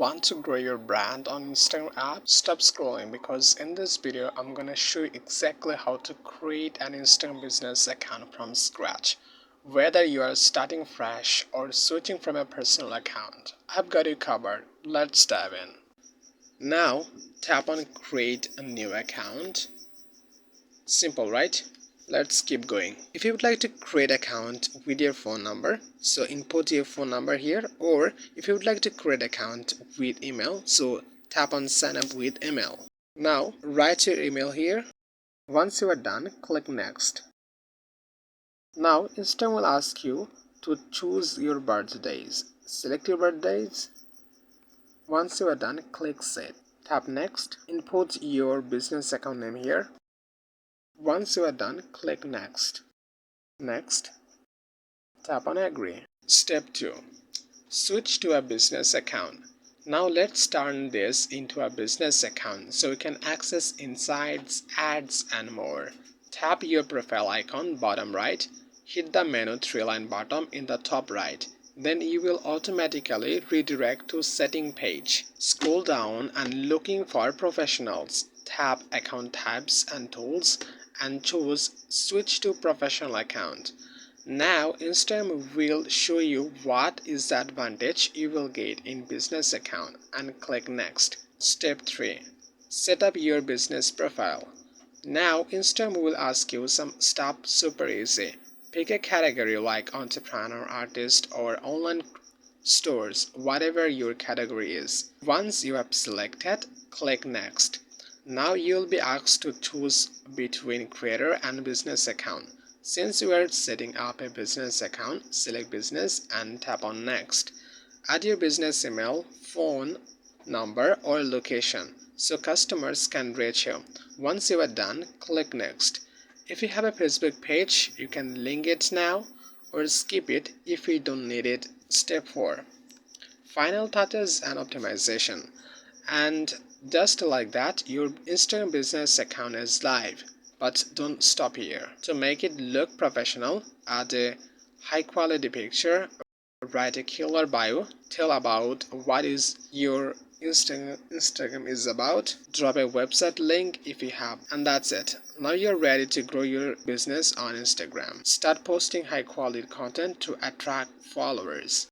Want to grow your brand on Instagram app? Stop scrolling because in this video I'm gonna show you exactly how to create an Instagram business account from scratch. Whether you are starting fresh or switching from a personal account, I've got you covered. Let's dive in. Now tap on create a new account. Simple, right? Let's keep going. If you would like to create account with your phone number, so input your phone number here, or if you would like to create account with email, so tap on sign up with email. Now write your email here. Once you are done, click next. Now Instagram will ask you to choose your birthdays. Select your birthdays. Once you are done, click save. Tap next. Input your business account name here. Once you are done, click next. Next, tap on agree. Step 2. Switch to a business account. Now let's turn this into a business account so you can access insights, ads and more. Tap your profile icon bottom right. Hit the menu 3-line bottom in the top right. Then you will automatically redirect to setting page. Scroll down and looking for professionals. Tap account types and tools and choose switch to professional account. Now Instagram will show you what is the advantage you will get in business account and click next. Step 3. Set up your business profile. Now Instagram will ask you some stuff super easy. Pick a category like entrepreneur, artist or online stores, whatever your category is. Once you have selected, click next. Now you'll be asked to choose between creator and business account. Since you are setting up a business account, select business and tap on next. Add your business email, phone number or location so customers can reach you. Once you are done, click next. If you have a Facebook page, you can link it now or skip it if you don't need it. Step 4. Final touches and optimization. And just like that, your Instagram business account is live. But don't stop here. To make it look professional, add a high quality picture, write a killer bio, tell about what is your Instagram is about, drop a website link if you have, and that's it. Now you're ready to grow your business on Instagram. Start posting high quality content to attract followers.